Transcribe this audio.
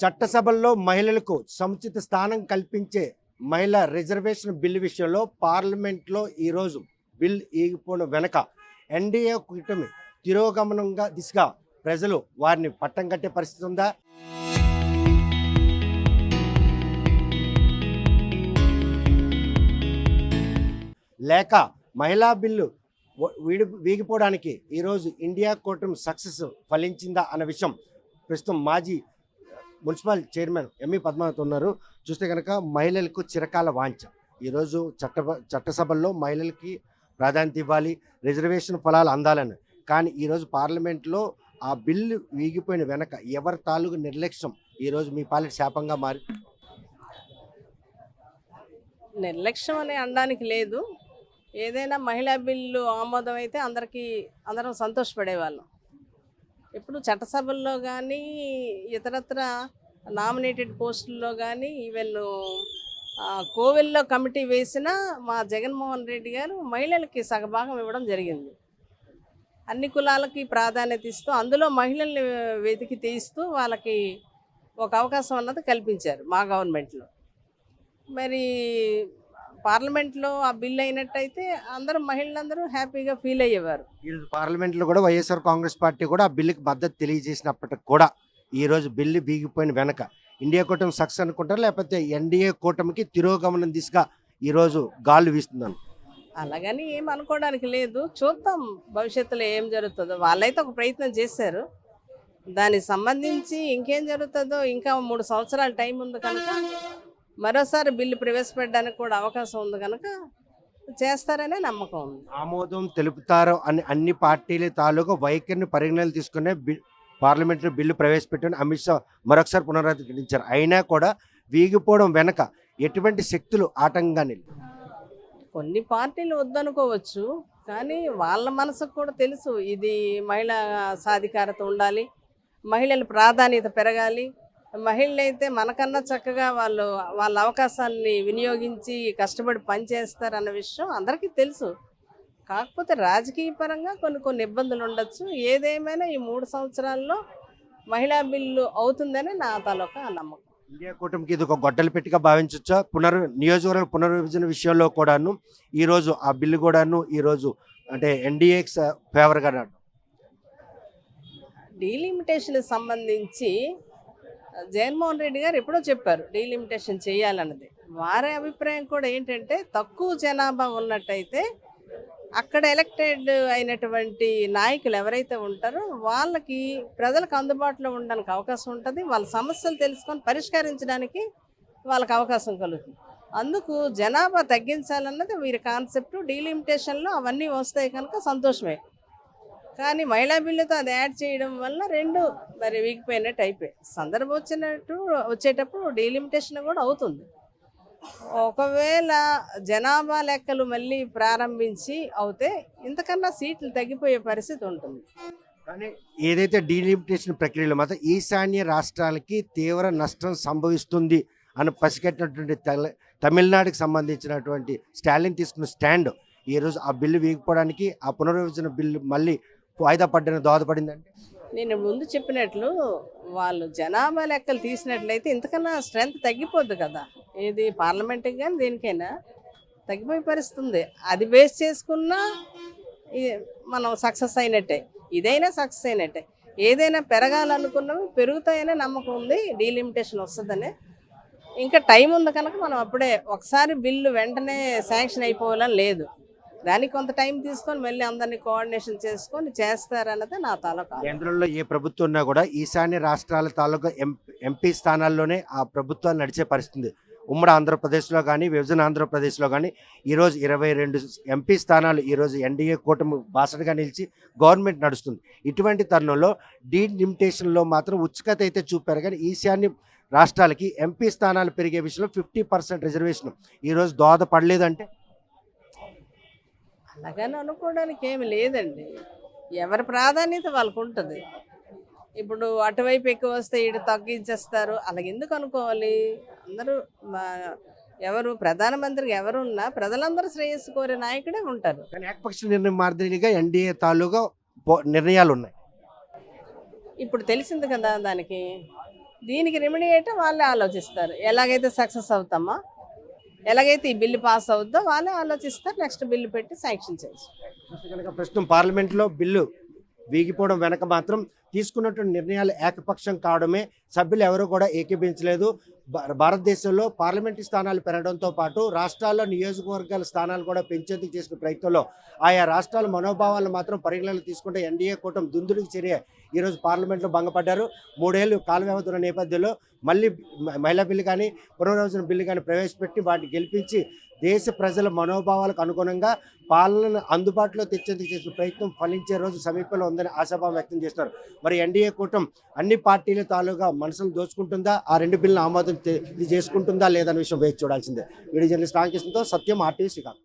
చట్టసభల్లో మహిళలకు సముచిత స్థానం కల్పించే మహిళా రిజర్వేషన్ బిల్లు విషయంలో పార్లమెంట్లో ఈరోజు బిల్ ఈగిపోవడం వెనక ఎన్డీఏ కూటమి తిరోగమనంగా దిశగా ప్రజలు వారిని పట్టం కట్టే పరిస్థితి ఉందా? లేక మహిళా బిల్లు వీగిపోవడానికి ఈరోజు ఇండియా కూటమి సక్సెస్ ఫలించిందా అన్న విషయం ప్రస్తుతం మాజీ మున్సిపల్ చైర్మన్ ఎంఈ పద్మావతి ఉన్నారు. చూస్తే కనుక మహిళలకు చిరకాల వాంఛ ఈరోజు చట్టసభల్లో మహిళలకి ప్రాధాన్యత ఇవ్వాలి, రిజర్వేషన్ ఫలాలు అందాలని. కానీ ఈరోజు పార్లమెంట్లో ఆ బిల్లు వీగిపోయిన వెనక ఎవరి తాలూకు నిర్లక్ష్యం ఈరోజు మీ పాలిట శాపంగా మారి? నిర్లక్ష్యం అని అనడానికి లేదు. ఏదైనా మహిళా బిల్లు ఆమోదం అయితే అందరం సంతోషపడేవాళ్ళం. ఇప్పుడు చట్టసభల్లో కానీ ఇతరత్ర నామినేటెడ్ పోస్టుల్లో కానీ ఈవెన్ కోవెల్లో కమిటీ వేసిన మా జగన్మోహన్ రెడ్డి గారు మహిళలకి సగభాగం ఇవ్వడం జరిగింది. అన్ని కులాలకి ప్రాధాన్యత ఇస్తూ అందులో మహిళల్ని వెతికి తీస్తూ వాళ్ళకి ఒక అవకాశం అన్నది కల్పించారు మా గవర్నమెంట్లో. మరి పార్లమెంట్లో ఆ బిల్ అయినట్టయితే అందరూ మహిళలందరూ హ్యాపీగా ఫీల్ అయ్యేవారు. ఈరోజు పార్లమెంట్లో కూడా వైఎస్ఆర్ కాంగ్రెస్ పార్టీ కూడా ఆ బిల్లుకి మద్దతు తెలియజేసినప్పటికి కూడా ఈరోజు బిల్లు బీగిపోయిన వెనక ఇండియా కూటమి సక్సెస్ అనుకుంటారు, లేకపోతే ఎన్డీఏ కూటమికి తిరోగమనం దిశగా ఈరోజు గాలు వీస్తున్నాను? అలాగని ఏం అనుకోవడానికి లేదు. చూద్దాం భవిష్యత్తులో ఏం జరుగుతుందో. వాళ్ళైతే ఒక ప్రయత్నం చేశారు. దానికి సంబంధించి ఇంకేం జరుగుతుందో ఇంకా 3 సంవత్సరాల టైం ఉంది కనుక మరోసారి బిల్లు ప్రవేశపెట్టడానికి కూడా అవకాశం ఉంది కనుక చేస్తారనే నమ్మకం ఉంది. ఆమోదం తెలుపుతారు అని అన్ని పార్టీల తాలూకా వైఖరిని పరిగణనలు తీసుకునే పార్లమెంట్లో బిల్లు ప్రవేశపెట్టని అమిత్ షా మరొకసారి పునరుద్ధరించారు. అయినా కూడా వీగిపోవడం వెనక ఎటువంటి శక్తులు ఆటంకంగా నిలిచాయి? కొన్ని పార్టీలు వద్దనుకోవచ్చు, కానీ వాళ్ళ మనసుకు కూడా తెలుసు ఇది మహిళా సాధికారత ఉండాలి, మహిళల ప్రాధాన్యత పెరగాలి, మహిళలు అయితే మనకన్నా చక్కగా వాళ్ళ అవకాశాన్ని వినియోగించి కష్టపడి పనిచేస్తారన్న విషయం అందరికీ తెలుసు. కాకపోతే రాజకీయ పరంగా కొన్ని ఇబ్బందులు ఉండొచ్చు. ఏదేమైనా ఈ 3 సంవత్సరాల్లో మహిళా బిల్లు అవుతుందని నా తాలూకా నమ్మకం. ఇండియా కూటమికి ఇది ఒక గొడ్డలి పెట్టిగా భావించవచ్చా? నియోజకవర్గ పునర్విభజన విషయంలో కూడాను ఈరోజు ఆ బిల్లు కూడాను ఈరోజు అంటే ఎన్డీఏకి ఫేవర్గా డీలిమిటేషన్ సంబంధించి జగన్మోహన్ రెడ్డి గారు ఎప్పుడో చెప్పారు డీలిమిటేషన్ చేయాలన్నది. వారి అభిప్రాయం కూడా ఏంటంటే తక్కువ జనాభా ఉన్నట్టయితే అక్కడ ఎలక్టెడ్ అయినటువంటి నాయకులు ఎవరైతే ఉంటారో వాళ్ళకి ప్రజలకు అందుబాటులో ఉండడానికి అవకాశం ఉంటుంది, వాళ్ళ సమస్యలు తెలుసుకొని పరిష్కరించడానికి వాళ్ళకి అవకాశం కలుగుతుంది. అందుకు జనాభా తగ్గించాలన్నది వీరి కాన్సెప్ట్. డీలిమిటేషన్లో అవన్నీ వస్తాయి కనుక సంతోషమే. కానీ మహిళా బిల్లుతో అది యాడ్ చేయడం వల్ల రెండు మరి వీగిపోయినట్టు అయిపోయాయి. సందర్భం వచ్చేటప్పుడు డీలిమిటేషన్ కూడా అవుతుంది. ఒకవేళ జనాభా లెక్కలు మళ్ళీ ప్రారంభించి అవుతే ఇంతకన్నా సీట్లు తగ్గిపోయే పరిస్థితి ఉంటుంది. కానీ ఏదైతే డీలిమిటేషన్ ప్రక్రియలో మాత్రం ఈశాన్య రాష్ట్రాలకి తీవ్ర నష్టం సంభవిస్తుంది అని పసిగట్టినటువంటి తమిళనాడుకి సంబంధించినటువంటి స్టాలిన్ తీసుకున్న స్టాండ్ ఈరోజు ఆ బిల్లు వీగిపోవడానికి ఆ పునర్విభజన బిల్లు మళ్ళీ వాయిదా పడ్డానికి దోహదపడిందంటే, నేను ముందు చెప్పినట్లు వాళ్ళు జనాభా లెక్కలు తీసినట్లయితే ఇంతకన్నా స్ట్రెంత్ తగ్గిపోద్ది కదా. ఏది పార్లమెంట్కి కానీ దేనికైనా తగ్గిపోయే పరిస్థితి ఉంది. అది బేస్ చేసుకున్నా మనం సక్సెస్ అయినట్టే, ఇదైనా సక్సెస్ అయినట్టే. ఏదైనా పెరగాలనుకున్నవి పెరుగుతాయనే నమ్మకం ఉంది. డీలిమిటేషన్ వస్తుందనే ఇంకా టైం ఉంది కనుక మనం అప్పుడే ఒకసారి బిల్లు వెంటనే శాంక్షన్ అయిపోవాలని లేదు. దానికి కొంత టైం తీసుకొని మళ్ళీ అందరినీ కోఆర్డినేషన్ చేసుకొని చేస్తారన్నది నా తాలూకా. కేంద్రంలో ఏ ప్రభుత్వం ఉన్నా కూడా ఈశాన్య రాష్ట్రాల తాలూకా ఎంపీ స్థానాల్లోనే ఆ ప్రభుత్వాలు నడిచే పరిస్థితి. ఉమ్మడి ఆంధ్రప్రదేశ్లో కానీ విభజన ఆంధ్రప్రదేశ్లో కానీ ఈరోజు 22 ఎంపీ స్థానాలు ఈరోజు ఎన్డీఏ కూటమి బాసటగా నిలిచి గవర్నమెంట్ నడుస్తుంది. ఇటువంటి తరుణంలో డీలిమిటేషన్లో మాత్రం ఉత్సుకత అయితే చూపారు. కానీ ఈశాన్య రాష్ట్రాలకి ఎంపీ స్థానాలు పెరిగే విషయంలో 50% రిజర్వేషన్ ఈరోజు దోహదపడలేదంటే అలాగని అనుకోవడానికి ఏమి లేదండి. ఎవరి ప్రాధాన్యత వాళ్ళకు ఉంటుంది. ఇప్పుడు అటువైపు ఎక్కువ వస్తే ఇటు తగ్గించేస్తారు, అలాగ ఎందుకు అనుకోవాలి? అందరూ ఎవరు ప్రధానమంత్రికి ఎవరున్నా ప్రజలందరూ శ్రేయస్సు కోరే నాయకుడే ఉంటారు. కానీ ఏకపక్ష నిర్ణయం మాదిరిగా ఎన్డీఏ తాలూగా నిర్ణయాలు ఉన్నాయి. ఇప్పుడు తెలిసింది కదా దానికి. దీనికి రెమిడియేట్ వాళ్ళే ఆలోచిస్తారు. ఎలాగైతే సక్సెస్ అవుతామో, ఎలాగైతే ఈ బిల్లు పాస్ అవుద్దో వాళ్ళే ఆలోచిస్తారు. నెక్స్ట్ బిల్లు పెట్టి శాంక్షన్ చేస్తారు. చూస్తే కనుక ప్రస్తుతం పార్లమెంట్లో బిల్లు వీగిపోవడం వెనక మాత్రం తీసుకున్నటువంటి నిర్ణయాలు ఏకపక్షం కావడమే, సభ్యులు ఎవరు కూడా ఏకీభించలేదు. భారతదేశంలో పార్లమెంటు స్థానాలు పెరగడంతో పాటు రాష్ట్రాల్లో నియోజకవర్గాల స్థానాలు కూడా పెంచేందుకు చేసిన ప్రయత్నంలో ఆయా రాష్ట్రాల మనోభావాలను మాత్రం పరిగణనలు తీసుకుంటే ఎన్డీఏ కూటమి దుందుడికి చర్య ఈరోజు పార్లమెంట్లో భంగపడ్డారు. 3 ఏళ్ళు కాల వ్యవధి ఉన్న నేపథ్యంలో మళ్ళీ మహిళా బిల్లు కానీ పునర్విభజన బిల్లు కానీ ప్రవేశపెట్టి వాటిని గెలిపించి దేశ ప్రజల మనోభావాలకు అనుగుణంగా పాలనను అందుబాటులో తెచ్చేందుకు చేసిన ప్రయత్నం ఫలించే రోజు సమీపంలో ఉందని ఆశాభావం వ్యక్తం చేస్తున్నారు. మరి ఎన్డీఏ కూటమి అన్ని పార్టీల తాలూగా మనసులు దోచుకుంటుందా, ఆ 2 బిల్లును ఆమోదం చేసుకుంటుందా లేదన్న విషయం వేచి చూడాల్సిందే. వీడియో జర్నలిస్ట్ రామకృష్ణతో సత్యం, RTV శ్రీకాకుళం.